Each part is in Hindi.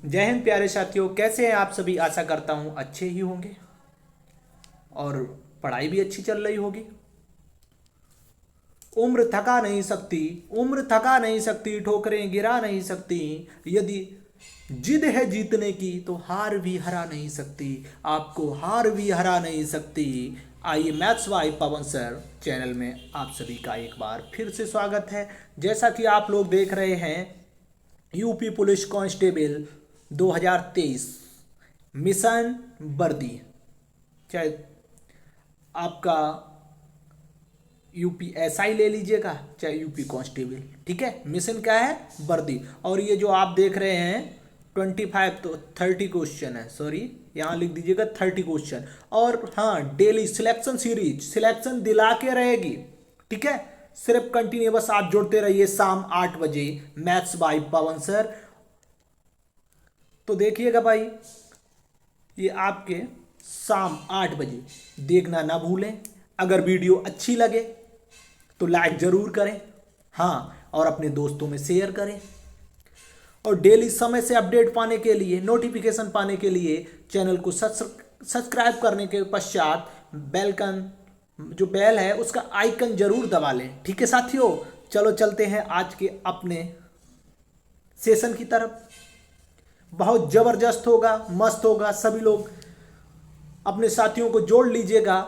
जय हिंद प्यारे साथियों, कैसे हैं आप सभी। आशा करता हूं अच्छे ही होंगे और पढ़ाई भी अच्छी चल रही होगी। उम्र थका नहीं सकती, उम्र थका नहीं सकती, ठोकरें गिरा नहीं सकती। यदि जिद है जीतने की तो हार भी हरा नहीं सकती, आपको हार भी हरा नहीं सकती। आइए, maths by Pawan sir channel में आप सभी का एक बार फिर से स्वागत है। जैसा कि आप लोग देख रहे हैं, यूपी पुलिस कांस्टेबल 2023 मिशन वर्दी, चाहे आपका यूपी एसआई ले लीजिएगा चाहे यूपी कांस्टेबल, ठीक है। मिशन क्या है? वर्दी। और ये जो आप देख रहे हैं 25 तो 30 क्वेश्चन है, सॉरी यहाँ लिख दीजिएगा 30 क्वेश्चन। और हाँ, डेली सिलेक्शन सीरीज सिलेक्शन दिला के रहेगी, ठीक है। सिर्फ कंटिन्यूअस आप जुड़ते रहिए शाम 8 बजे मैथ्स बाय पवन सर। तो देखिएगा भाई, ये आपके शाम 8 बजे देखना ना भूलें। अगर वीडियो अच्छी लगे तो लाइक जरूर करें, हाँ, और अपने दोस्तों में शेयर करें। और डेली समय से अपडेट पाने के लिए, नोटिफिकेशन पाने के लिए चैनल को सब्सक्राइब करने के पश्चात बेलकन जो बेल है उसका आइकन जरूर दबा लें, ठीक है साथियों। चलो चलते हैं आज के अपने सेशन की तरफ। बहुत जबरदस्त होगा, मस्त होगा। सभी लोग अपने साथियों को जोड़ लीजिएगा।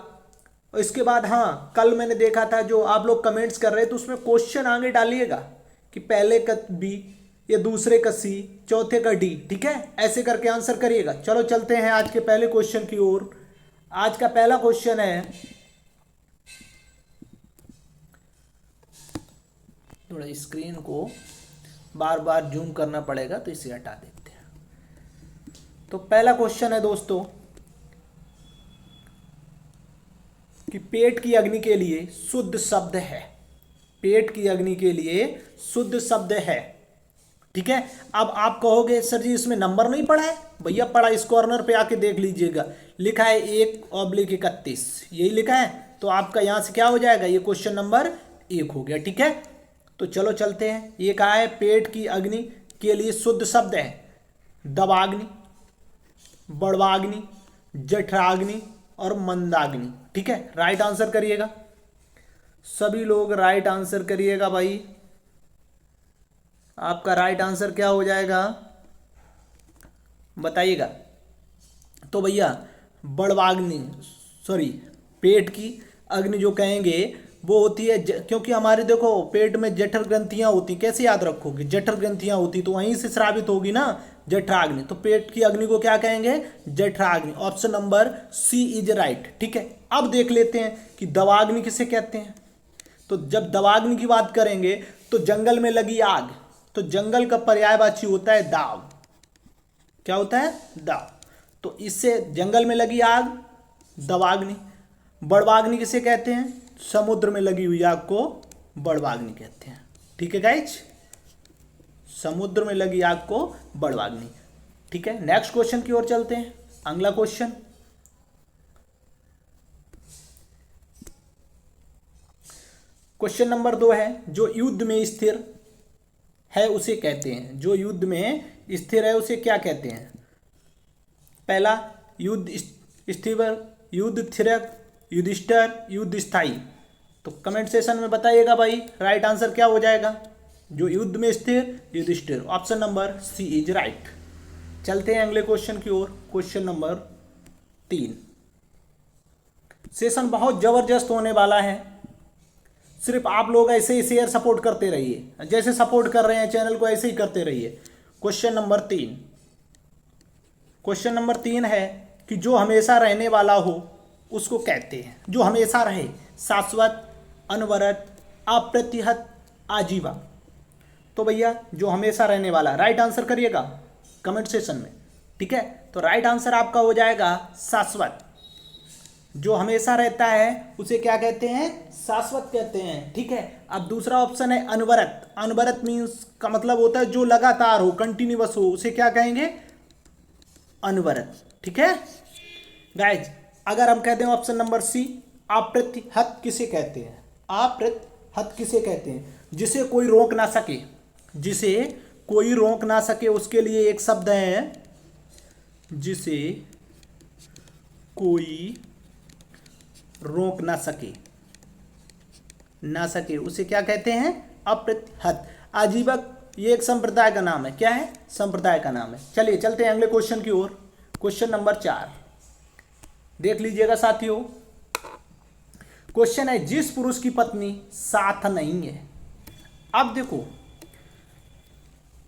और इसके बाद हाँ, कल मैंने देखा था जो आप लोग कमेंट्स कर रहे थे, तो उसमें क्वेश्चन आगे डालिएगा कि पहले का बी या दूसरे का सी, चौथे का डी, ठीक है। ऐसे करके आंसर करिएगा। चलो चलते हैं आज के पहले क्वेश्चन की ओर। आज का पहला क्वेश्चन है, थोड़ा स्क्रीन को बार बार जूम करना पड़ेगा तो इसे हटा देते हैं। तो पहला क्वेश्चन है दोस्तों कि पेट की अग्नि के लिए शुद्ध शब्द है। पेट की अग्नि के लिए शुद्ध शब्द है, ठीक है। अब आप कहोगे सर जी इसमें नंबर नहीं पड़ा है। भैया पड़ा, इस कॉर्नर पे आके देख लीजिएगा, लिखा है 1/31, यही लिखा है। तो आपका यहां से क्या हो जाएगा, ये क्वेश्चन नंबर 1 हो गया, ठीक है। तो चलो चलते हैं। ये कहा है पेट की अग्नि के लिए शुद्ध शब्द है दवाग्नि, बड़वाग्नि, जठराग्नि और मंदाग्नि, ठीक है। राइट आंसर करिएगा, सभी लोग राइट आंसर करिएगा भाई। आपका राइट आंसर क्या हो जाएगा बताइएगा। तो भैया बड़वाग्नि, सॉरी, पेट की अग्नि जो कहेंगे वो होती है क्योंकि हमारे देखो पेट में जठर ग्रंथियां होती, कैसे याद रखोगे, जठर ग्रंथियां होती तो वहीं से स्रावित होगी ना जठराग्नि। तो पेट की अग्नि को क्या कहेंगे? जठराग्नि। Option number C is right, ठीक है। अब देख लेते हैं कि दवाग्नि किसे कहते हैं। तो जब दवाग्नि की बात करेंगे तो जंगल में लगी आग, तो जंगल का पर्यायवाची होता है दाव। क्या होता है? दाव। तो इससे जंगल में लगी आग दवाग्नि। बड़वाग्नि किसे कहते हैं? समुद्र में लगी हुई आग को बड़वाग्नि कहते हैं, ठीक है गाइज। समुद्र में लगी आग को बड़वाग्नि, ठीक है। नेक्स्ट क्वेश्चन की ओर चलते हैं। अगला क्वेश्चन, क्वेश्चन नंबर 2 है, जो युद्ध में स्थिर है उसे कहते हैं। जो युद्ध में स्थिर है उसे क्या कहते हैं? पहला युद्ध स्थिर, युद्ध थिरक, युधिष्ठर, युद्ध स्थायी। तो कमेंट सेशन में बताइएगा भाई, राइट आंसर क्या हो जाएगा। जो युद्ध में स्थिर, Yudhishthir. Option number C is right. चलते हैं अगले क्वेश्चन की ओर। Question number 3। सेशन बहुत जबरदस्त होने वाला है, सिर्फ आप लोग ऐसे ही शेयर सपोर्ट करते रहिए, जैसे सपोर्ट कर रहे हैं चैनल को ऐसे ही करते रहिए। क्वेश्चन नंबर 3, क्वेश्चन नंबर 3 है कि जो हमेशा रहने वाला हो उसको कहते हैं। जो हमेशा रहे, शाश्वत, अनवरत, अप्रतिहत, आजीवन। तो भैया जो हमेशा रहने वाला, राइट आंसर करिएगा कमेंट सेशन में, ठीक है। तो राइट आंसर आपका हो जाएगा शाश्वत। जो हमेशा रहता है उसे क्या कहते हैं? शाश्वत कहते हैं, ठीक है। अब दूसरा ऑप्शन है अनवरत। अनवरत मीन्स का मतलब होता है जो लगातार हो, कंटिन्यूअस हो, उसे क्या कहेंगे? अनवरत, ठीक है गाइज। अगर हम कहते हैं ऑप्शन नंबर सी, अप्रतिहत किसे कहते हैं? अप्रतिहत किसे कहते हैं? जिसे कोई रोक ना सके, जिसे कोई रोक ना सके उसके लिए एक शब्द है, जिसे कोई रोक ना सके उसे क्या कहते हैं? अप्रतिहत। आजीवक ये एक संप्रदाय का नाम है। क्या है? संप्रदाय का नाम है। चलिए चलते हैं अगले क्वेश्चन की ओर। क्वेश्चन नंबर 4 देख लीजिएगा साथियों। क्वेश्चन है, जिस पुरुष की पत्नी साथ नहीं है। अब देखो,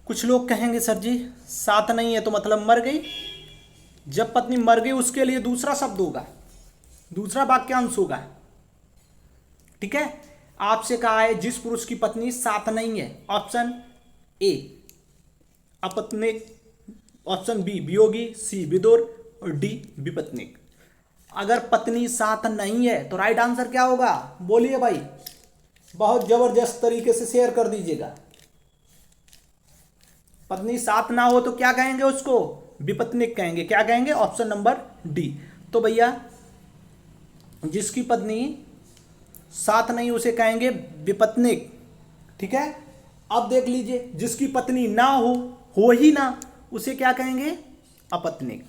कुछ लोग कहेंगे सर जी साथ नहीं है तो मतलब मर गई। जब पत्नी मर गई उसके लिए दूसरा शब्द होगा, दूसरा वाक्यांश होगा। ठीक है, आपसे कहा है जिस पुरुष की पत्नी साथ नहीं है। Option A अपत्निक, option B Viyogi, सी विदुर और डी विपत्निक। अगर पत्नी साथ नहीं है तो राइट आंसर क्या होगा? बोलिए भाई, बहुत जबरदस्त तरीके से शेयर कर दीजिएगा। पत्नी साथ ना हो तो क्या कहेंगे? उसको विपत्निक कहेंगे। क्या कहेंगे? Option number D. तो भैया जिसकी पत्नी साथ नहीं उसे कहेंगे विपत्निक। ठीक है, अब देख लीजिए, जिसकी पत्नी ना हो ही ना, उसे क्या कहेंगे? अपत्निक।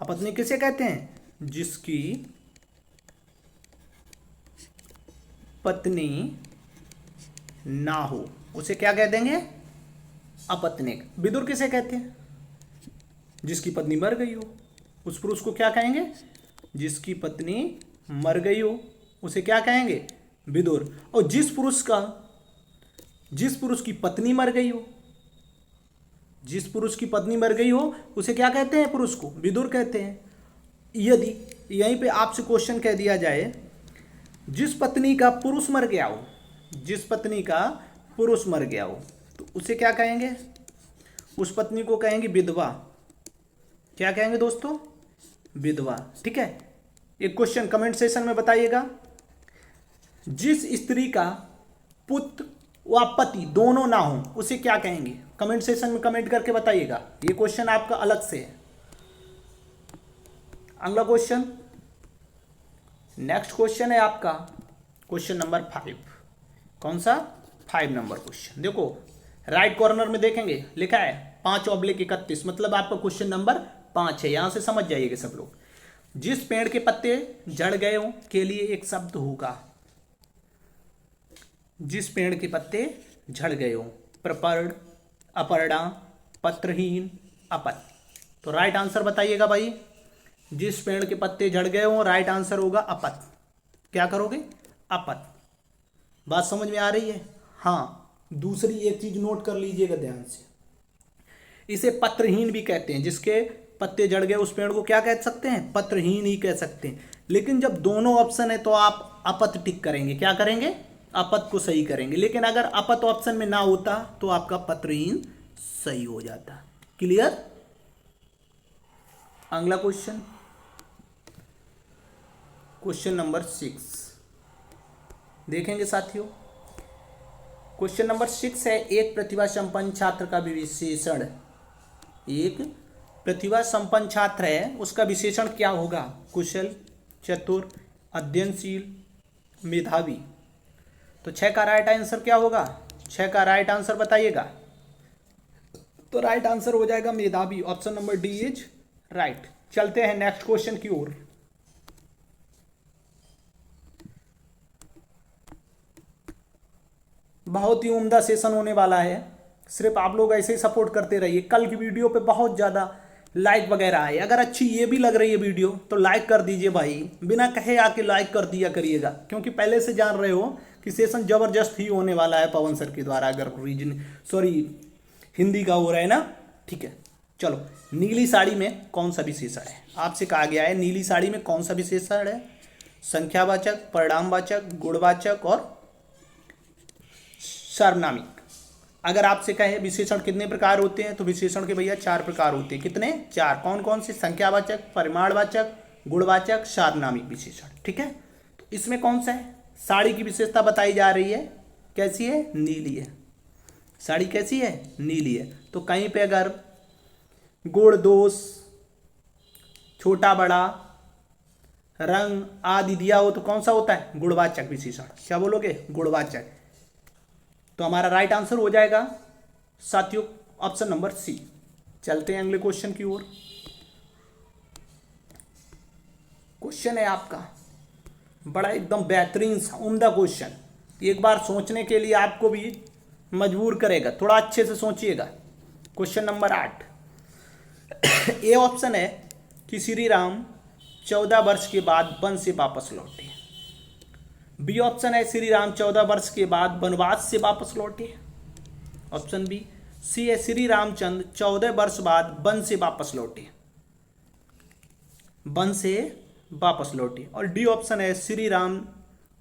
अपत्निक किसे कहते हैं? जिसकी पत्नी ना हो उसे क्या कह देंगे? अपत्निक। विदुर किसे कहते हैं? जिसकी पत्नी मर गई हो, उस पुरुष को क्या कहेंगे? जिसकी पत्नी मर गई हो उसे क्या कहेंगे? विदुर। और जिस पुरुष की पत्नी मर गई हो, जिस पुरुष की पत्नी मर गई हो उसे क्या कहते हैं? पुरुष को विदुर कहते हैं। यदि यहीं पे आपसे क्वेश्चन कह दिया जाए, जिस पत्नी का पुरुष मर गया हो, जिस पत्नी का पुरुष मर गया हो तो उसे क्या कहेंगे? उस पत्नी को कहेंगे विधवा। क्या कहेंगे दोस्तों? विधवा। ठीक है, एक क्वेश्चन कमेंट सेशन में बताइएगा। जिस स्त्री का पुत्र व पति दोनों ना हो उसे क्या कहेंगे? कमेंट सेशन में कमेंट करके बताइएगा। ये क्वेश्चन आपका अलग से है। अगला क्वेश्चन, नेक्स्ट क्वेश्चन है आपका क्वेश्चन नंबर 5। कौन सा? 5 नंबर क्वेश्चन। देखो राइट कॉर्नर में देखेंगे लिखा है 5/31, मतलब आपका क्वेश्चन नंबर 5 है। यहां से समझ जाइएगा सब लोग। जिस पेड़ के पत्ते झड़ गए हो के लिए एक शब्द होगा। जिस पेड़ के पत्ते झड़ गए हो, प्रपर्ण, अपर्णा, पत्रहीन, अपत। तो राइट आंसर बताइएगा भाई। जिस पेड़ के पत्ते झड़ गए हो राइट आंसर होगा अपत। क्या करोगे? अपत। बात समझ में आ रही है? हाँ, दूसरी एक चीज नोट कर लीजिएगा ध्यान से, इसे पत्रहीन भी कहते हैं। जिसके पत्ते झड़ गए उस पेड़ को क्या कह सकते हैं? पत्रहीन ही कह सकते हैं। लेकिन जब दोनों ऑप्शन है तो आप अपत टिक करेंगे। क्या करेंगे? अपत को सही करेंगे। लेकिन अगर अपत ऑप्शन में ना होता तो आपका पत्रहीन सही हो जाता। क्लियर? अगला क्वेश्चन, क्वेश्चन नंबर 6 देखेंगे साथियों। क्वेश्चन नंबर 6 है, एक प्रतिभा संपन्न छात्र का विशेषण। एक प्रतिभा संपन्न छात्र है, उसका विशेषण क्या होगा? कुशल, चतुर, अध्ययनशील, मेधावी। तो 6 का राइट आंसर क्या होगा? 6 का राइट आंसर बताइएगा। तो राइट आंसर हो जाएगा मेधावी। Option number D is right. चलते हैं नेक्स्ट क्वेश्चन की ओर। बहुत ही उम्दा सेशन होने वाला है। सिर्फ आप लोग ऐसे ही सपोर्ट करते रहिए। कल की वीडियो पे बहुत ज़्यादा लाइक वगैरह आए। अगर अच्छी ये भी लग रही है वीडियो तो लाइक कर दीजिए भाई, बिना कहे आके लाइक कर दिया करिएगा, क्योंकि पहले से जान रहे हो कि सेशन ज़बरदस्त ही होने वाला है पवन सर के द्वारा। अगर हिंदी का हो रहा है ना। ठीक है, चलो। नीली साड़ी में कौन सा विशेषण है? आपसे कहा गया है नीली साड़ी में कौन सा विशेषण है? संख्यावाचक, परिणामवाचक, गुणवाचक और सार्वनामिक। अगर आपसे कहे विशेषण कितने प्रकार होते हैं तो विशेषण के भैया 4 प्रकार होते हैं। कितने? 4। कौन कौन से? संख्यावाचक, परिमाणवाचक, गुणवाचक, सार्वनामिक विशेषण। ठीक है, तो इसमें कौन सा है? साड़ी की विशेषता बताई जा रही है, कैसी है? नीली है। साड़ी कैसी है? नीली है। तो कहीं पे अगर गुण दोष, छोटा बड़ा, रंग आदि दिया हो तो कौन सा होता है? गुणवाचक विशेषण। क्या बोलोगे? गुणवाचक। तो हमारा राइट आंसर हो जाएगा साथियों ऑप्शन नंबर सी। चलते हैं अगले क्वेश्चन की ओर। क्वेश्चन है आपका बड़ा एकदम बेहतरीन सा उम्दा क्वेश्चन, एक बार सोचने के लिए आपको भी मजबूर करेगा, थोड़ा अच्छे से सोचिएगा। Question number 8। ए ऑप्शन है कि श्री राम 14 वर्ष के बाद वन से वापस लौटे। बी ऑप्शन है श्री राम 14 वर्ष के बाद वनवास से वापस लौटे। Option B. सी है श्री रामचंद्र 14 वर्ष बाद वन से वापस लौटे, वन से वापस लौटे। और डी ऑप्शन है श्री राम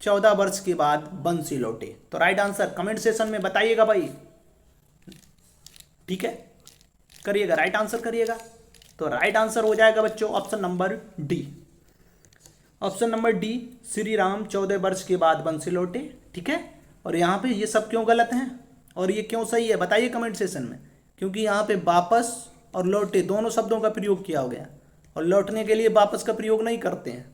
14 वर्ष के बाद वन से लौटे। तो राइट आंसर कमेंट सेशन में बताइएगा भाई, ठीक है, करिएगा, राइट आंसर करिएगा। तो राइट आंसर हो जाएगा बच्चों option number D. Option number D, Shri Ram 14 वर्ष के बाद वन से लौटे, ठीक है। और यहाँ पे ये सब क्यों गलत हैं और ये क्यों सही है बताइए कमेंट सेशन में। क्योंकि यहाँ पे वापस और लौटे दोनों शब्दों का प्रयोग किया हो गया, और लौटने के लिए वापस का प्रयोग नहीं करते हैं,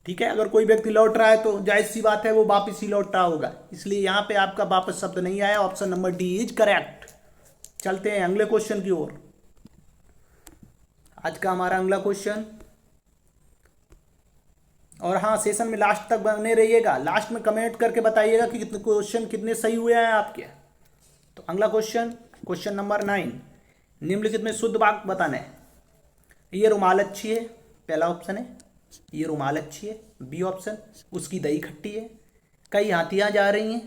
ठीक है। अगर कोई व्यक्ति लौट रहा है तो जाहिर सी बात है वो वापस ही लौट रहा होगा, इसलिए यहाँ पे आपका वापस शब्द नहीं आया। Option number D is correct. चलते हैं अगले क्वेश्चन की ओर। आज का हमारा अगला क्वेश्चन, और हाँ सेशन में लास्ट तक बने रहिएगा, लास्ट में कमेंट करके बताइएगा कि कितने क्वेश्चन कितने सही हुए हैं आपके। तो अगला क्वेश्चन, क्वेश्चन नंबर 9। निम्नलिखित में शुद्ध वाक्य बताना है। ये रुमाल अच्छी है, पहला ऑप्शन है ये रुमाल अच्छी है। बी ऑप्शन, उसकी दही खट्टी है। कई हाथियां जा रही हैं,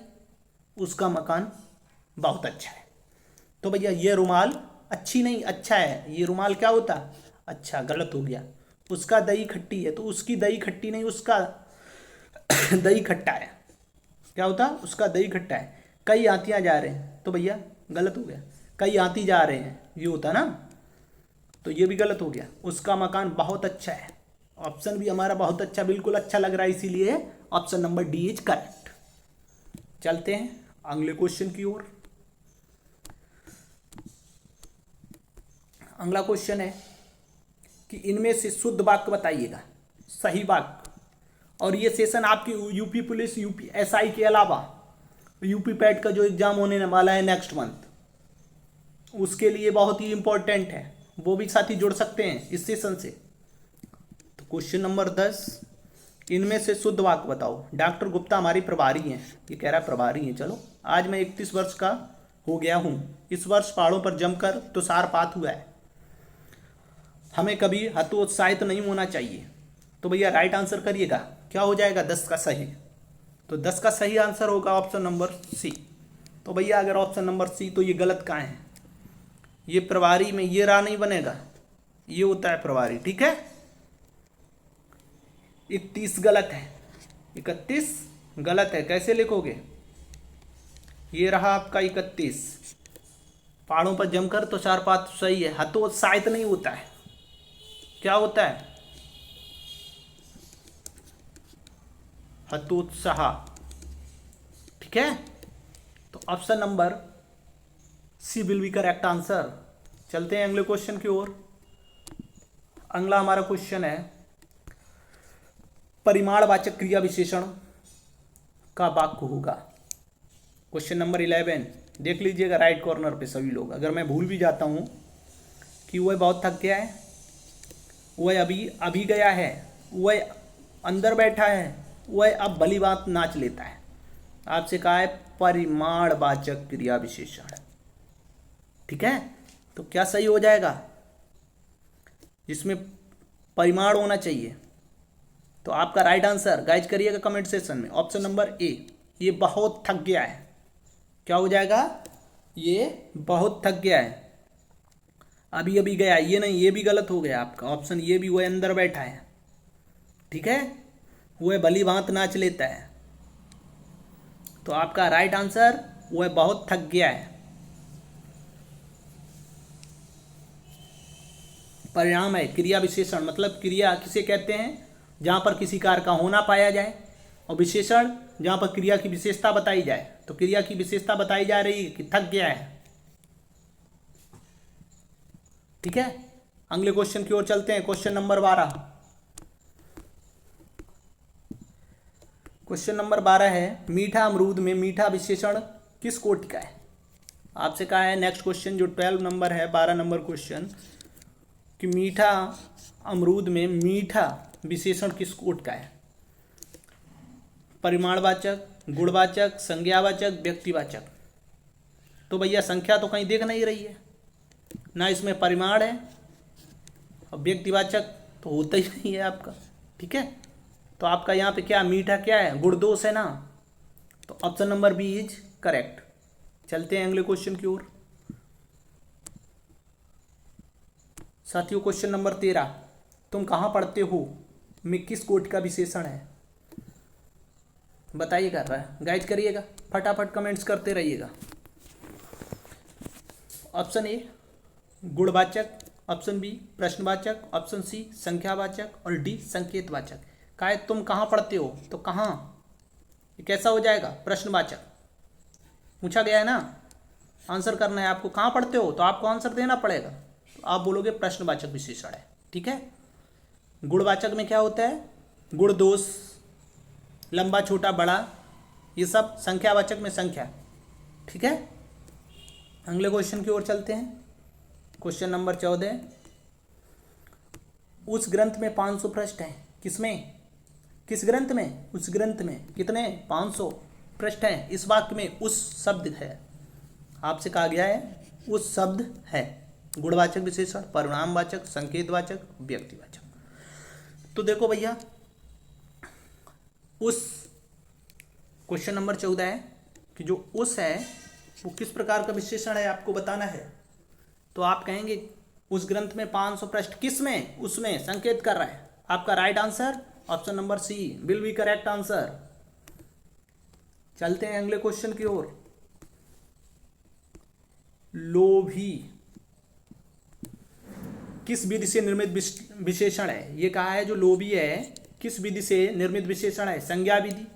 उसका मकान बहुत अच्छा है। तो भैया ये रुमाल अच्छी नहीं अच्छा है, ये रुमाल क्या होता, अच्छा, गलत हो गया। उसका दही खट्टी है, तो उसकी दही खट्टी नहीं, उसका दही खट्टा है। क्या होता, उसका दही खट्टा है। कई हाथियां जा रहे हैं, तो भैया गलत हो गया। कई हाथी जा रहे हैं ये होता ना, तो ये भी गलत हो गया। उसका मकान बहुत अच्छा है, ऑप्शन भी हमारा बहुत अच्छा, बिल्कुल अच्छा लग रहा है, इसीलिए option number D is correct. चलते हैं अगले क्वेश्चन की ओर। अगला क्वेश्चन है कि इनमें से शुद्ध वाक्य बताइएगा, सही वाक्य। और ये सेशन आपकी यूपी पुलिस, यूपी एसआई के अलावा यूपी पैट का जो एग्जाम होने वाला है नेक्स्ट मंथ, उसके लिए बहुत ही इंपॉर्टेंट है, वो भी साथी जुड़ सकते हैं इस सेशन से। तो क्वेश्चन नंबर 10, इनमें से शुद्ध वाक्य बताओ। डॉक्टर गुप्ता हमारी प्रभारी हैं, ये कह रहा है प्रभारी हैं। चलो, आज मैं 31 वर्ष का हो गया हूँ। इस वर्ष पहाड़ों पर जमकर तुषारपात हुआ है। हमें कभी हतोत्साहित नहीं होना चाहिए। तो भैया राइट आंसर करिएगा, क्या हो जाएगा 10 का सही। तो 10 का सही आंसर होगा ऑप्शन नंबर सी। तो भैया अगर ऑप्शन नंबर सी, तो ये गलत कहाँ है, ये प्रभारी में ये रा नहीं बनेगा, ये होता है प्रभारी, ठीक है। 31 गलत है, 31 गलत है, कैसे लिखोगे, ये रहा आपका 31। पहाड़ों पर जमकर तुषारपात सही है, हतोत्साहित नहीं होता है, क्या होता है, हतोत्साह, ठीक है। तो option number C will be correct answer. चलते हैं अगले क्वेश्चन की ओर। अगला हमारा क्वेश्चन है परिमाणवाचक क्रिया विशेषण का वाक्य होगा। क्वेश्चन नंबर 11 देख लीजिएगा राइट कॉर्नर पे सभी लोग। अगर मैं भूल भी जाता हूं कि वह बहुत थक गया है, वह अभी गया है, वह अंदर बैठा है, वह अब भली बात नाच लेता है। आपसे कहा है परिमाणवाचक क्रिया विशेषण, ठीक है। तो क्या सही हो जाएगा, जिसमें परिमाण होना चाहिए। तो आपका राइट आंसर गाइज करिएगा कमेंट सेक्शन में, ऑप्शन नंबर ए, ये बहुत थक गया है। क्या हो जाएगा, ये बहुत थक गया है, अभी अभी गया, ये नहीं, ये भी गलत हो गया आपका ऑप्शन, ये भी वह अंदर बैठा है, ठीक है, वह भली भांत नाच लेता है। तो आपका राइट आंसर वह बहुत थक गया है। परिणाम है क्रिया विशेषण, मतलब क्रिया किसे कहते हैं जहां पर किसी कार्य का होना पाया जाए, और विशेषण जहां पर क्रिया की विशेषता बताई जाए। तो क्रिया की विशेषता बताई जा रही है कि थक गया है, ठीक है। अगले क्वेश्चन की ओर चलते हैं। Question number 12। क्वेश्चन नंबर 12 है मीठा अमरूद में मीठा विशेषण किस कोटि का है। आपसे कहा है नेक्स्ट क्वेश्चन जो 12 नंबर है, 12 नंबर क्वेश्चन, कि मीठा अमरूद में मीठा विशेषण किस कोट का है? परिमाणवाचक, गुणवाचक, संज्ञावाचक, व्यक्तिवाचक। तो भैया संख्या तो कहीं देख नहीं रही है, ना इसमें परिमाण है, और व्यक्तिवाचक तो होता ही नहीं है आपका। ठीक है, तो आपका यहाँ पे क्या मीठा क्या है? गुण दोष है ना, तो option number B is correct. चलते हैं अगले क्वेश्चन की ओर। साथियों क्वेश्चन नंबर 13, तुम कहाँ पढ़ते हो में किस कोट का विशेषण है? बताइएगा, गाइड करिएगा, फटाफट कमेंट्स करते रहिएगा। ऑप्शन ए गुणवाचक, ऑप्शन बी प्रश्नवाचक, ऑप्शन सी संख्यावाचक और डी संकेतवाचक। कहा है तुम कहाँ पढ़ते हो, तो कहाँ ये कैसा हो जाएगा? प्रश्नवाचक पूछा गया है ना, आंसर करना है आपको। कहाँ पढ़ते हो तो आपको आंसर देना पड़ेगा, तो आप बोलोगे प्रश्नवाचक विशेषण है। ठीक है, गुणवाचक में क्या होता है? गुण दोष, लंबा छोटा बड़ा, ये सब। संख्यावाचक में संख्या। ठीक है, अगले क्वेश्चन की ओर चलते हैं। क्वेश्चन नंबर 14, उस ग्रंथ में 500 पृष्ठ हैं। किसमें? किस ग्रंथ में? उस ग्रंथ में कितने? 500 पृष्ठ हैं। इस वाक्य में उस शब्द है, आपसे कहा गया है उस शब्द है। गुणवाचक विशेषण, परिणामवाचक, संकेतवाचक, व्यक्तिवाचक। तो देखो भैया, उस क्वेश्चन नंबर 14 है कि जो उस है वो किस प्रकार का विशेषण है, आपको बताना है। तो आप कहेंगे उस ग्रंथ में 500 पृष्ठ, किस में? उसमें संकेत कर रहा है। आपका right answer option number C will be correct answer. चलते हैं अगले क्वेश्चन की ओर। लोभी किस विधि से निर्मित विशेषण है? ये कहा है जो लोभी है किस विधि से निर्मित विशेषण है? संज्ञा विधि,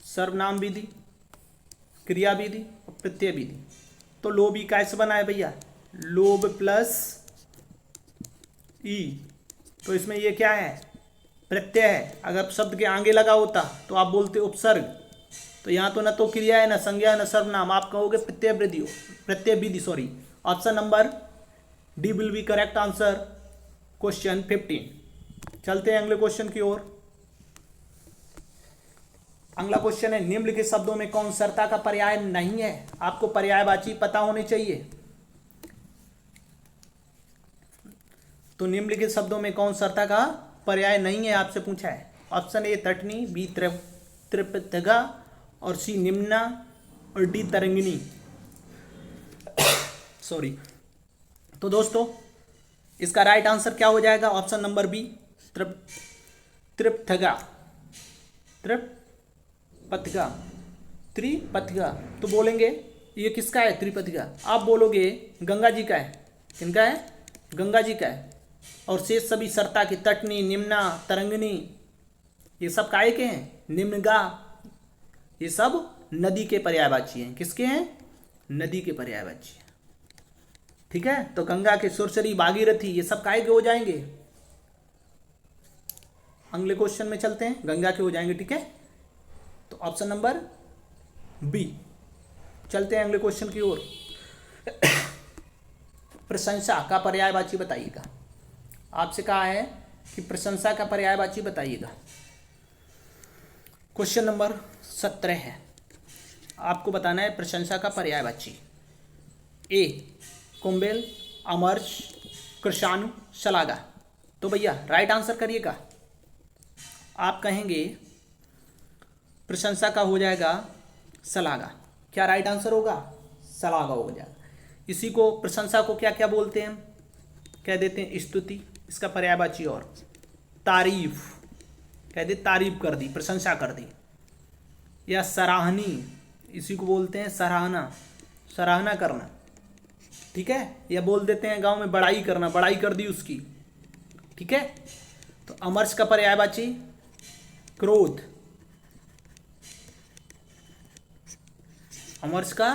सर्वनाम विधि, क्रिया विधि और प्रत्यय विधि। तो लोभी कैसे बना है भैया? लोभ प्लस ई, तो इसमें ये क्या है? प्रत्यय है। अगर शब्द के आगे लगा होता तो आप बोलते उपसर्ग, तो यहाँ तो न तो क्रिया है, न संज्ञा, न सर्वनाम, आप कहोगे प्रत्यय विधि sorry. Option number D will be correct answer question 15। चलते हैं अगले क्वेश्चन की ओर। अगला क्वेश्चन है, निम्नलिखित शब्दों में कौन कर्ता का पर्याय नहीं है? आपको पर्यायवाची पता होनी चाहिए। तो निम्नलिखित शब्दों में कौन कर्ता का पर्याय नहीं है, आपसे पूछा है। ऑप्शन ए तटनी, बी त्रिपथगा और सी निम्ना और डी तरंगिणी। सॉरी। तो दोस्तों इसका राइट आंसर क्या हो जाएगा? ऑप्शन नंबर बी त्रिपथगा, त्रिपथगा, त्रिपथगा। तो बोलेंगे ये किसका है? त्रिपथगा। आप बोलोगे गंगा जी का है। किनका है? गंगा जी का है। और शेष सभी सरता की तटनी, निम्ना, तरंगिणी, ये सब काय के हैं? निम्नगा, ये सब नदी के पर्यायवाची हैं। किसके हैं? नदी के पर्यायवाची हैं। ठीक है, तो गंगा के, सुरसरी, भागीरथी, ये सब काय के हो जाएंगे? अगले क्वेश्चन में चलते हैं, गंगा के हो जाएंगे। ठीक है, तो ऑप्शन नंबर बी। चलते हैं अगले क्वेश्चन की ओर। प्रशंसा का पर्यायवाची बताइएगा। आपसे कहा है कि प्रशंसा का पर्यायवाची बताइएगा। क्वेश्चन नंबर 17 है, आपको बताना है प्रशंसा का पर्यायवाची। ए कुंबेल, अमर्ष, कृशाणु, शलागा। तो भैया राइट आंसर करिएगा। आप कहेंगे प्रशंसा का हो जाएगा शलागा। क्या राइट आंसर होगा? शलागा हो जाएगा। इसी को, प्रशंसा को क्या क्या बोलते हैं हम? कह देते हैं स्तुति, इसका पर्यायवाची, और तारीफ, कह दे तारीफ कर दी, प्रशंसा कर दी। या सराहनी, इसी को बोलते हैं सराहना, सराहना करना। ठीक है, या बोल देते हैं गांव में बड़ाई करना, बड़ाई कर दी उसकी। ठीक है, तो अमर्ष का पर्यायवाची क्रोध, अमर्ष का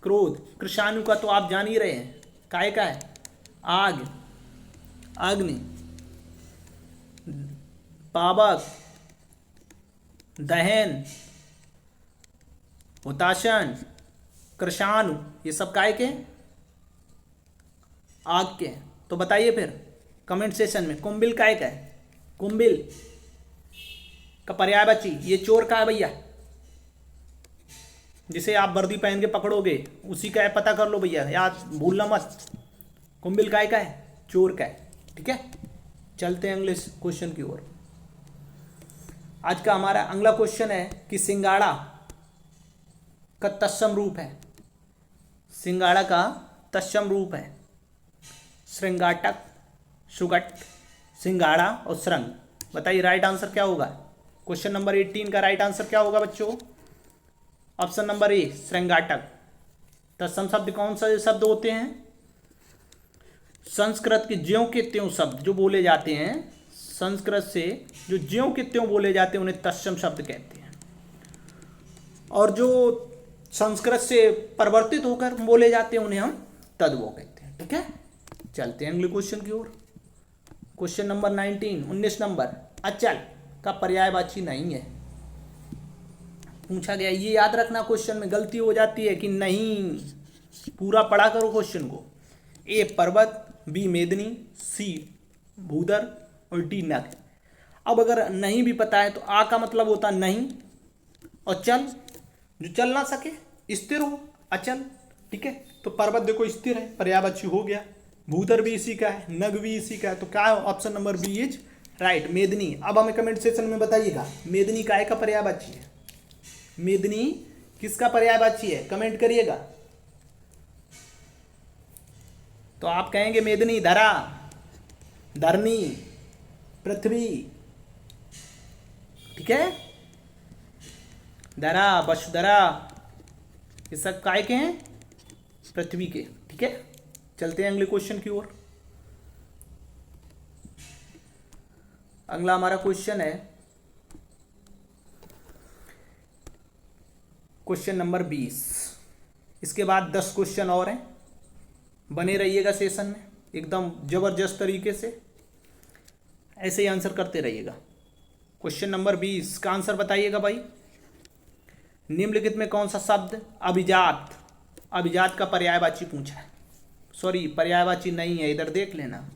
क्रोध। कृशाणु का तो आप जान ही रहे हैं, काय का है? आग, अग्नि, पावक, दहन, हुताशन, कृषाणु, ये सब काय के हैं? आग के हैं। तो बताइए फिर कमेंट सेशन में कुंभिल काय का है? कुंभिल का पर्यायवाची ये चोर का है भैया, जिसे आप वर्दी पहन के पकड़ोगे उसी का है, पता कर लो भैया, याद भूलना मत। कुंभिल काय का है? चोर का है। ठीक है, चलते हैं अगले क्वेश्चन की ओर। आज का हमारा अगला क्वेश्चन है कि सिंगाड़ा का तत्सम रूप है। सिंगाड़ा का तत्सम रूप है श्रृंगाटक, सुगट, सिंगाड़ा और श्रृंग। बताइए राइट आंसर क्या होगा? क्वेश्चन नंबर 18 का राइट आंसर क्या होगा बच्चों? ऑप्शन नंबर ए श्रृंगाटक। तत्सम शब्द कौन सा शब्द होते हैं? संस्कृत के ज्यों के त्यों शब्द जो बोले जाते हैं, संस्कृत से जो ज्यों के त्यों बोले जाते हैं उन्हें तत्सम शब्द कहते हैं, और जो संस्कृत से परिवर्तित होकर बोले जाते हैं उन्हें हम तद्भव कहते हैं। ठीक है, चलते हैं अगले क्वेश्चन की ओर। क्वेश्चन नंबर 19 नंबर, अचल का पर्यायवाची नहीं है पूछा गया। ये याद रखना, क्वेश्चन में गलती हो जाती है कि नहीं, पूरा पढ़ा करो क्वेश्चन को। ए पर्वत, बी मेदिनी, सी भूधर और डी नग। अब अगर नहीं भी पता है तो आ का मतलब होता नहीं, और चल जो चल ना सके, स्थिर हो, अचल। ठीक है, तो पर्वत देखो स्थिर है, पर्यायवाची हो गया। भूधर भी इसी का है, नग भी इसी का है, तो क्या है? Option number B is right, मेदिनी। अब हमें कमेंट सेक्शन में बताइएगा मेदिनी काय का पर्यायवाची है? मेदिनी किसका पर्यायवाची है? कमेंट करिएगा। तो आप कहेंगे मेदिनी धरा, धरनी, पृथ्वी। ठीक है, धरा, वसुधरा, ये सब काय के हैं? पृथ्वी के। ठीक है, चलते हैं अगले क्वेश्चन की ओर। अगला हमारा क्वेश्चन है क्वेश्चन नंबर 20। इसके बाद 10 क्वेश्चन और हैं, बने रहिएगा सेशन में एकदम जबरदस्त तरीके से, ऐसे ही आंसर करते रहिएगा। क्वेश्चन नंबर 20 का आंसर बताइएगा भाई। निम्नलिखित में कौन सा शब्द अभिजात, अभिजात का पर्यायवाची पूछा है? सॉरी, पर्यायवाची नहीं है, इधर देख लेना,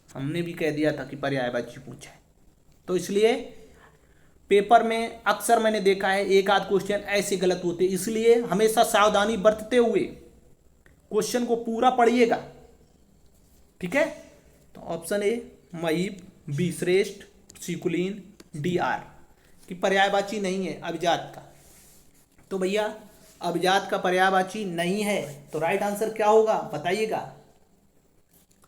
हमने भी कह दिया था कि पर्यायवाची पूछा है। तो इसलिए पेपर में अक्सर मैंने देखा है एक आध क्वेश्चन ऐसे गलत होते, इसलिए हमेशा सावधानी बरतते हुए क्वेश्चन को पूरा पढ़िएगा। ठीक है, तो ऑप्शन ए महीप, बी श्रेष्ठ, सी कुलीन, डी आर की पर्यायवाची नहीं है अभिजात का। तो भैया अभिजात का पर्यायवाची नहीं है, तो राइट आंसर क्या होगा बताइएगा?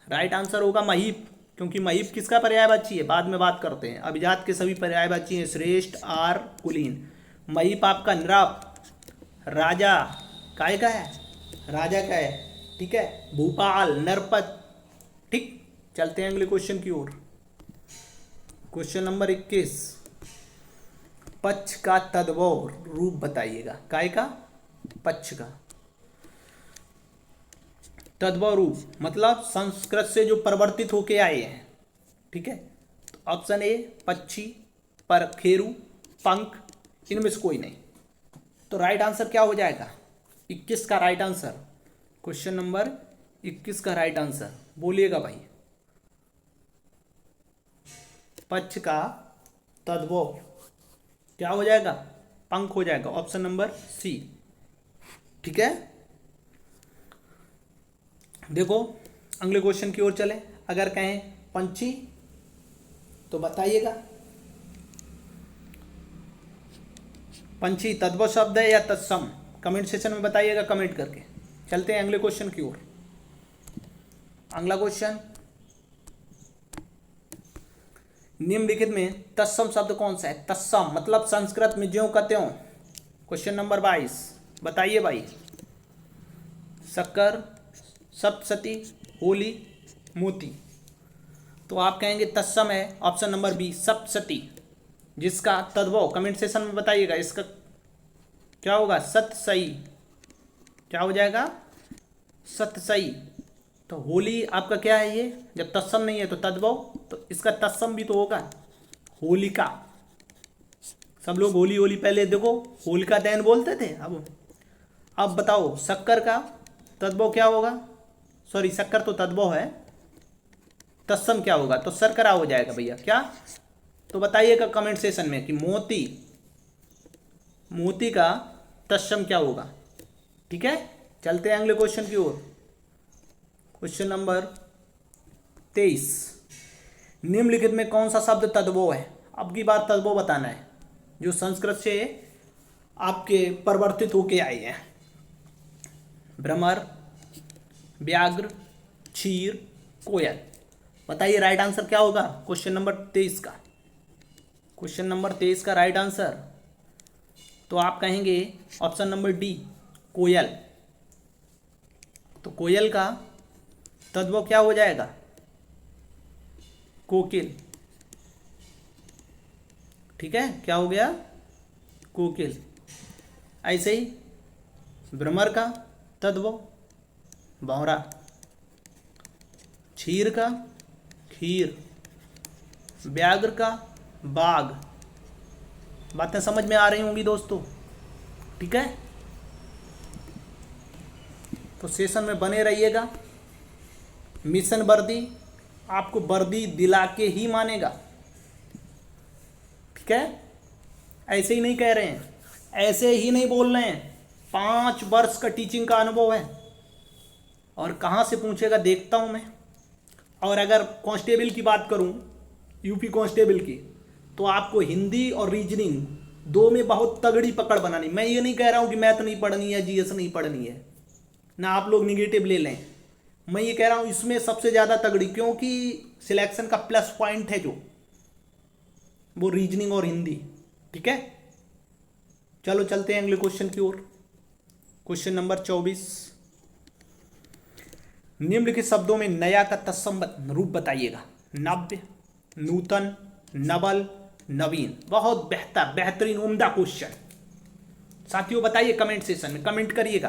राइट आंसर होगा महीप, क्योंकि महीप किसका पर्यायवाची है बाद में बात करते हैं। अभिजात के सभी पर्यायवाची हैं श्रेष्ठ, आर, कुलीन। महीप आपका नृप, राजा काय का है? राजा का है। ठीक है, भूपाल, नरपत। ठीक, चलते हैं अगले क्वेश्चन की ओर। क्वेश्चन नंबर 21, पक्ष का तद्भव रूप बताइएगा। काय का? पक्ष का तद्भव रूप मतलब संस्कृत से जो परिवर्तित होके आए हैं। ठीक है, तो ऑप्शन ए पक्षी, पर, खेरू, पंख, इनमें से कोई नहीं। तो राइट आंसर क्या हो जाएगा? 21 का राइट आंसर, क्वेश्चन नंबर 21 का राइट आंसर बोलिएगा भाई। पक्ष का तद्भव क्या हो जाएगा? पंख हो जाएगा, ऑप्शन नंबर सी। ठीक है, देखो अगले क्वेश्चन की ओर चले। अगर कहें पंछी तो बताइएगा पंछी तद्भव शब्द है या तत्सम? कमेंट सेक्शन में बताइएगा कमेंट करके। चलते हैं अगले क्वेश्चन की ओर। अगला क्वेश्चन, निम्नलिखित में तत्सम शब्द कौन सा है? तत्सम मतलब संस्कृत में ज्यों का त्यों। क्वेश्चन नंबर 22 बताइए भाई। शक्कर, सप्तशती, होली, मोती। तो आप कहेंगे तत्सम है ऑप्शन नंबर बी सप्तशती, जिसका तद्भव कमेंट सेक्शन में बताइएगा। इसका क्या होगा? सतसई। क्या हो जाएगा? सतसई। तो होली आपका क्या है? ये जब तत्सम नहीं है तो तद्भव, तो इसका तत्सम भी तो होगा होलिका। सब लोग होली होली पहले देखो होलिका दहन बोलते थे, अब अब बताओ शक्कर का तद्भव क्या होगा? सॉरी, शक्कर तो तद्भव है, तत्सम क्या होगा? तो शर्करा हो जाएगा भैया क्या? तो बताइएगा कमेंट सेशन में कि मोती, मोती का तत्सम क्या होगा। ठीक है, चलते हैं अगले क्वेश्चन की ओर। क्वेश्चन नंबर 23, निम्नलिखित में कौन सा शब्द तद्भव है? अब की बार तद्भव बताना है जो संस्कृत से आपके परिवर्तित होके आए हैं। भ्रमर, व्याघ्र, क्षीर, कोयल। बताइए राइट आंसर क्या होगा क्वेश्चन नंबर 23 का? क्वेश्चन नंबर 23 का राइट आंसर तो आप कहेंगे ऑप्शन नंबर डी, कोयल। तो कोयल का तद्भव क्या हो जाएगा? कोकिल। ठीक है, क्या हो गया? कोकिल। ऐसे ही भ्रमर का तद्भव भौरा, क्षीर का खीर, व्याघ्र का बाघ। बातें समझ में आ रही होंगी दोस्तों? ठीक है, तो सेशन में बने रहिएगा। मिशन वर्दी आपको वर्दी दिला के ही मानेगा। ठीक है, ऐसे ही नहीं कह रहे हैं, ऐसे ही नहीं बोल रहे हैं। 5 वर्ष का टीचिंग का अनुभव है और कहाँ से पूछेगा देखता हूँ मैं। और अगर कांस्टेबल की बात करूँ, यूपी कांस्टेबल की, तो आपको हिंदी और रीजनिंग दो में बहुत तगड़ी पकड़ बनानी। मैं ये नहीं कह रहा हूँ कि मैथ नहीं पढ़नी है, जीएस नहीं पढ़नी है, ना आप लोग निगेटिव ले लें। मैं ये कह रहा हूँ इसमें सबसे ज़्यादा तगड़ी, क्योंकि सिलेक्शन का प्लस पॉइंट है जो वो रीजनिंग और हिंदी। ठीक है, चलो चलते हैं अगले क्वेश्चन की ओर। क्वेश्चन नंबर 24, निम्नलिखित शब्दों में नया का तत्सम रूप बताइएगा। नव्य, नूतन, नवल, नवीन। बहुत बेहतरीन उम्दा क्वेश्चन। साथियों बताइए कमेंट सेशन में, कमेंट करिएगा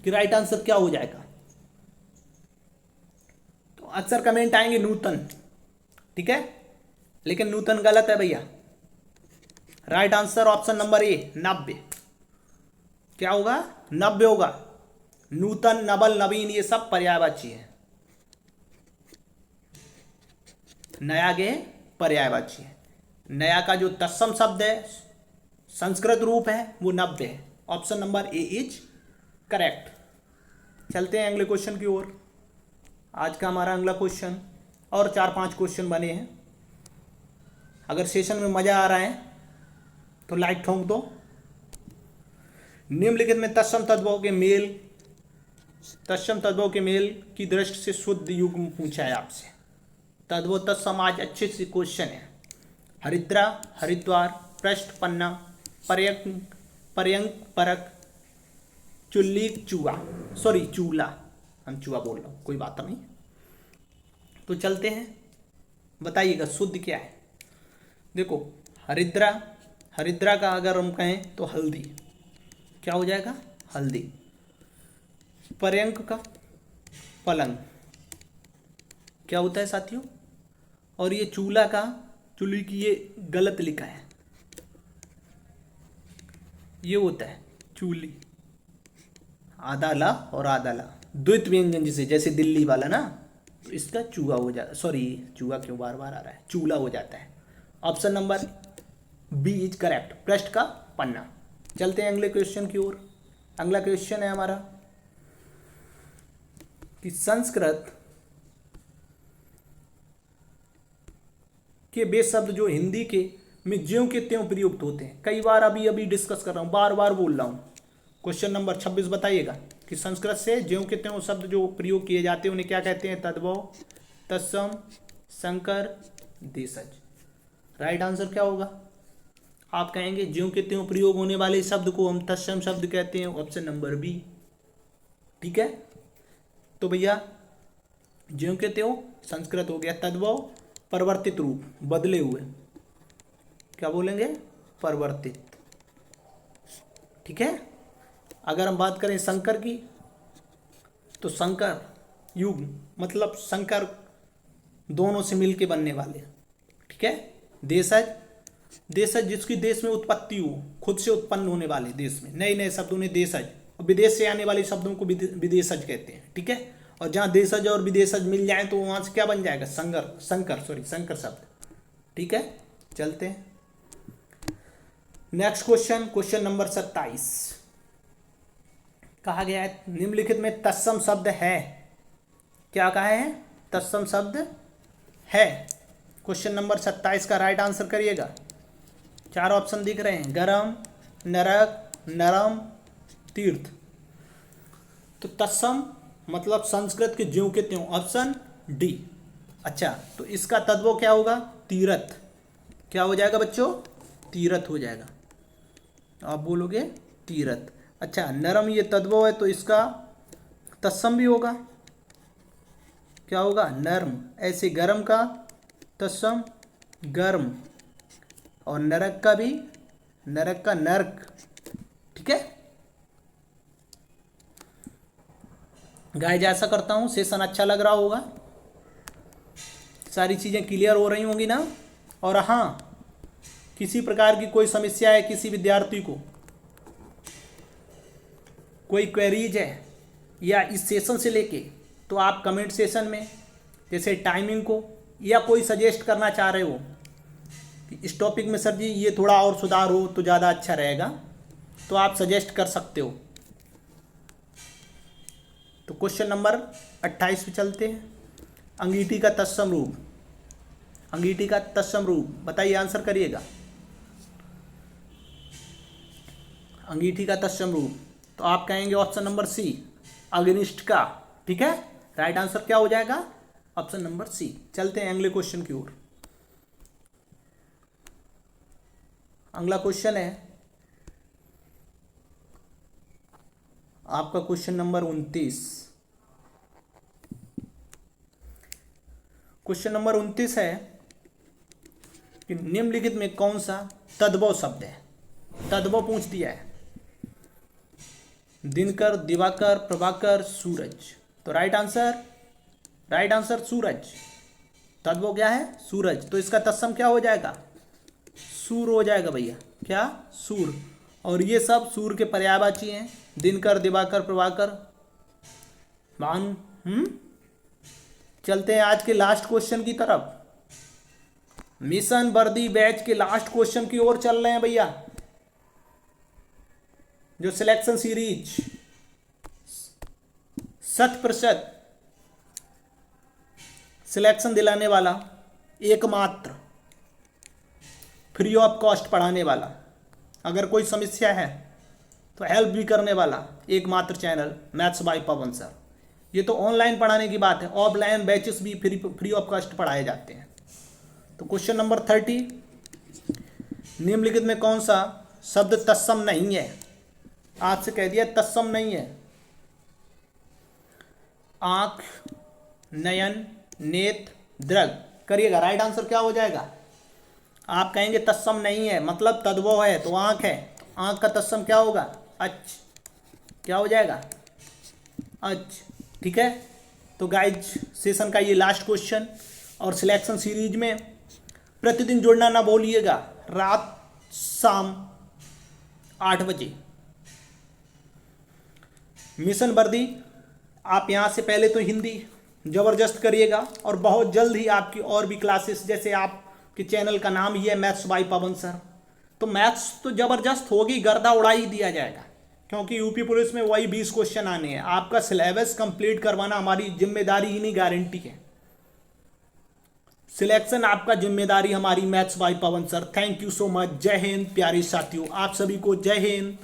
कि राइट आंसर क्या हो जाएगा। तो अक्सर कमेंट आएंगे नूतन, ठीक है, लेकिन नूतन गलत है भैया। Right answer option number A, नव्य। क्या होगा? नव्य होगा। नूतन, नवल, नवीन ये सब पर्यायवाची है, नया के पर्यायवाची है। नया का जो तत्सम शब्द है, संस्कृत रूप है, वो नव्य है। Option number A is correct. चलते हैं अगले क्वेश्चन की ओर। आज का हमारा अगला क्वेश्चन, और 4-5 क्वेश्चन बने हैं। अगर सेशन में मजा आ रहा है तो लाइक ठोंक दो। निम्नलिखित में तत्सम तद्भव के मेल, तत्सम तद्भव के मेल की दृष्टि से शुद्ध युग्म पूछा है आपसे। तद्भव तत्सम आज अच्छे से क्वेश्चन है। हरिद्रा, हरिद्वार, पृष्ठ, पन्ना, पर्यंक, पर्यंक, परक, चुल्ली, चूहा। सॉरी चूल्हा, हम चूहा बोल रहा हूँ, कोई बात नहीं। तो चलते हैं, बताइएगा शुद्ध क्या है। देखो हरिद्रा, हरिद्रा का अगर हम कहें तो हल्दी, क्या हो जाएगा? हल्दी। पर्यंक का पलंग, क्या होता है साथियों? और ये चूल्हा का, चूल्ही की ये गलत लिखा है, ये होता है चूल्ही। आधा ला और आधा ला, द्वित व्यंजन जिसे, जैसे दिल्ली वाला ना, तो इसका चूहा हो जाता, सॉरी चूहा क्यों बार बार आ रहा है, चूल्हा हो जाता है। Option number B is correct, पृष्ठ का पन्ना। चलते हैं अगले क्वेश्चन की ओर। अगला क्वेश्चन है हमारा कि संस्कृत के वे शब्द जो हिंदी के में ज्यों के त्यों प्रयुक्त होते हैं। कई बार अभी डिस्कस कर रहा हूँ, बार बार बोल रहा हूँ। क्वेश्चन नंबर 26 बताइएगा कि संस्कृत से ज्यों के त्यों शब्द जो प्रयोग किए जाते हैं उन्हें क्या कहते हैं? तद्भव, तत्सम, संकर, देशज। राइट आंसर क्या होगा? आप कहेंगे ज्यों के त्यों प्रयोग होने वाले शब्द को हम तत्सम शब्द कहते हैं। Option number B. ठीक है, तो भैया ज्यों के त्यों संस्कृत हो गया। तद्भव परिवर्तित रूप, बदले हुए, क्या बोलेंगे? परिवर्तित। ठीक है, अगर हम बात करें संकर की, तो संकर युग मतलब संकर दोनों से मिलके बनने वाले। ठीक है, देशज, देशज जिसकी देश में उत्पत्ति हो, खुद से उत्पन्न होने वाले, देश में नए नए शब्द उन्हें देशज और विदेश से आने वाले शब्दों को विदेशज कहते हैं, ठीक है। और जहाँ देशज और विदेशज मिल जाए तो वहाँ से क्या बन जाएगा, संकर शब्द, ठीक है। चलते हैं नेक्स्ट क्वेश्चन नंबर 27। कहा गया है निम्नलिखित में तत्सम शब्द है, क्या कहा है, तत्सम शब्द है। क्वेश्चन नंबर 27 का राइट आंसर करिएगा। 4 ऑप्शन दिख रहे हैं, गरम, नरक, नरम, तीर्थ। तो तत्सम मतलब संस्कृत के ज्यों के त्यों, ऑप्शन डी। अच्छा, तो इसका तद्भव क्या होगा, तीरथ। क्या हो जाएगा बच्चों, तीरथ हो जाएगा। आप बोलोगे तीरथ। अच्छा, नरम ये तद्भव है तो इसका तत्सम भी होगा, क्या होगा, नर्म। ऐसे गरम का तत्सम गर्म, और नरक का भी, नरक का नर्क, ठीक है। गाइस ऐसा करता हूँ, सेशन अच्छा लग रहा होगा, सारी चीज़ें क्लियर हो रही होंगी ना। और हाँ, किसी प्रकार की कोई समस्या है, किसी विद्यार्थी को कोई क्वेरीज है या इस सेशन से लेके, तो आप कमेंट सेशन में जैसे टाइमिंग को या कोई सजेस्ट करना चाह रहे हो कि इस टॉपिक में सर जी ये थोड़ा और सुधार हो तो ज़्यादा अच्छा रहेगा, तो आप सजेस्ट कर सकते हो। तो क्वेश्चन नंबर 28 पे चलते हैं। अंगीठी का तत्सम रूप, अंगीठी का तत्सम रूप बताइए, आंसर करिएगा। अंगीठी का तत्सम रूप, तो आप कहेंगे ऑप्शन नंबर सी, अग्निष्ठ का, ठीक है। राइट आंसर क्या हो जाएगा, ऑप्शन नंबर सी। चलते हैं अगले क्वेश्चन की ओर। अगला क्वेश्चन है आपका क्वेश्चन नंबर 29। क्वेश्चन नंबर 29 है कि निम्नलिखित में कौन सा तद्भव शब्द है। तद्भव पूछ दिया है, दिनकर, दिवाकर, प्रभाकर, सूरज। तो राइट आंसर सूरज। तद्भव क्या है, सूरज। तो इसका तत्सम क्या हो जाएगा, सूर हो जाएगा भैया, क्या, सूर। और ये सब सूर के पर्यायवाची हैं, दिनकर, दिवाकर, प्रभाकर, मान। चलते हैं आज के लास्ट क्वेश्चन की तरफ। मिशन वर्दी बैच के लास्ट क्वेश्चन की ओर चल रहे हैं भैया। जो सिलेक्शन सीरीज 100% सिलेक्शन दिलाने वाला, एकमात्र फ्री ऑफ कॉस्ट पढ़ाने वाला, अगर कोई समस्या है तो हेल्प भी करने वाला एकमात्र channel maths by Pawan sir. ये तो ऑनलाइन पढ़ाने की बात है, ऑफलाइन बैचेस भी फ्री ऑफ कॉस्ट पढ़ाए जाते हैं। तो क्वेश्चन नंबर 30, निम्नलिखित में कौन सा शब्द तत्सम नहीं है। आज से कह दिया तत्सम नहीं है। आंख, नयन, नेत्र, दृग। करिएगा, राइट आंसर क्या हो जाएगा। आप कहेंगे तत्सम नहीं है मतलब तद्भव है, तो आंख है, तो आंख का तत्सम क्या होगा, अच्छ। क्या हो जाएगा, अच्छ, ठीक है। तो गाइज सेशन का ये लास्ट क्वेश्चन, और सिलेक्शन सीरीज में प्रतिदिन जुड़ना ना भूलिएगा, रात शाम 8 बजे। मिशन वर्दी आप यहाँ से पहले तो हिंदी ज़बरदस्त करिएगा, और बहुत जल्द ही आपकी और भी क्लासेस, जैसे आपके चैनल का नाम ही है मैथ्स बाय पवन सर, तो मैथ्स तो ज़बरदस्त होगी, गर्दा उड़ा ही दिया जाएगा, क्योंकि यूपी पुलिस में वही 20 क्वेश्चन आने हैं। आपका सिलेबस कंप्लीट करवाना हमारी जिम्मेदारी ही नहीं, गारंटी है। सिलेक्शन आपका जिम्मेदारी हमारी maths by Pawan sir. Thank you so much. जय हिंद प्यारे साथियों, आप सभी को जय हिंद।